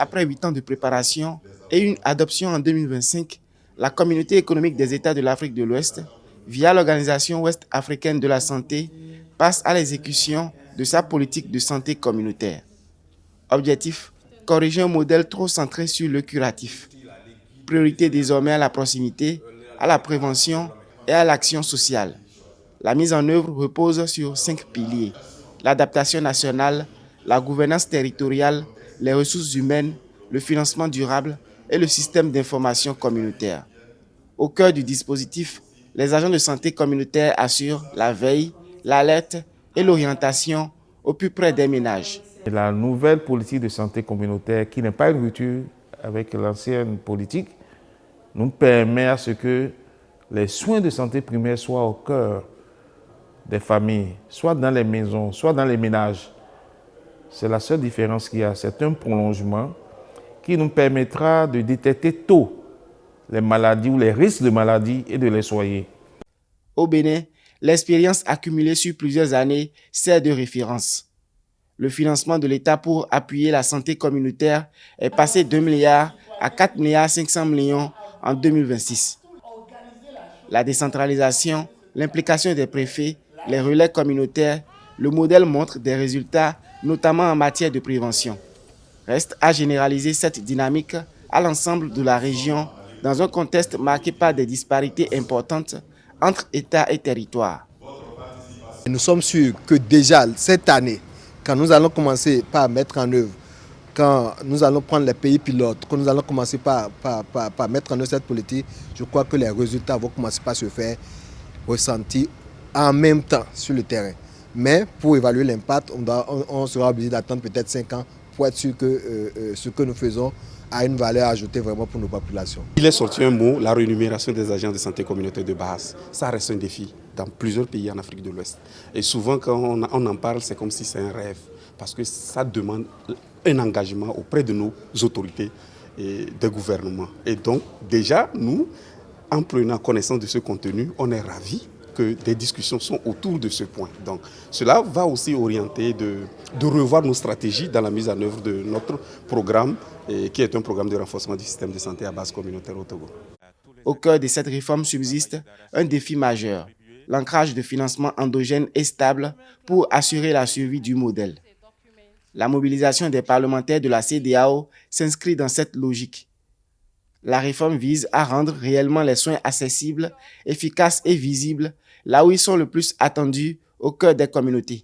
après 8 ans de préparation et une adoption en 2025, la Communauté économique des États de l'Afrique de l'Ouest, via l'Organisation ouest-africaine de la santé, passe à l'exécution de sa politique de santé communautaire. Objectif, corriger un modèle trop centré sur le curatif. Priorité désormais à la proximité, à la prévention et à l'action sociale. La mise en œuvre repose sur 5 piliers: l'adaptation nationale, la gouvernance territoriale, les ressources humaines, le financement durable et le système d'information communautaire. Au cœur du dispositif, les agents de santé communautaire assurent la veille, l'alerte et l'orientation au plus près des ménages. La nouvelle politique de santé communautaire, qui n'est pas une rupture avec l'ancienne politique, nous permet à ce que les soins de santé primaire soient au cœur des familles, soit dans les maisons, soit dans les ménages. C'est la seule différence qu'il y a. C'est un prolongement qui nous permettra de détecter tôt les maladies ou les risques de maladies et de les soigner. Au Bénin, l'expérience accumulée sur plusieurs années sert de référence. Le financement de l'État pour appuyer la santé communautaire est passé de 2 milliards à 4 milliards 500 millions en 2026. La décentralisation, l'implication des préfets, les relais communautaires, le modèle montre des résultats, notamment en matière de prévention. Reste à généraliser cette dynamique à l'ensemble de la région dans un contexte marqué par des disparités importantes entre États et territoires. Nous sommes sûrs que déjà cette année, quand nous allons commencer par mettre en œuvre, quand nous allons prendre les pays pilotes, quand nous allons commencer par mettre en œuvre cette politique, je crois que les résultats vont commencer par se faire ressentir en même temps sur le terrain. Mais pour évaluer l'impact, on sera obligé d'attendre peut-être 5 ans pour être sûr que ce que nous faisons a une valeur ajoutée vraiment pour nos populations. Il est sorti un mot, la rémunération des agents de santé communautaire de base. Ça reste un défi dans plusieurs pays en Afrique de l'Ouest. Et souvent quand on en parle, c'est comme si c'est un rêve. Parce que ça demande un engagement auprès de nos autorités et des gouvernements. Et donc déjà, nous, en prenant connaissance de ce contenu, on est ravis que des discussions sont autour de ce point. Donc cela va aussi orienter de revoir nos stratégies dans la mise en œuvre de notre programme, qui est un programme de renforcement du système de santé à base communautaire au Togo. Au cœur de cette réforme subsiste un défi majeur: l'ancrage de financement endogène et stable pour assurer la survie du modèle. La mobilisation des parlementaires de la CEDEAO s'inscrit dans cette logique. La réforme vise à rendre réellement les soins accessibles, efficaces et visibles là où ils sont le plus attendus, au cœur des communautés.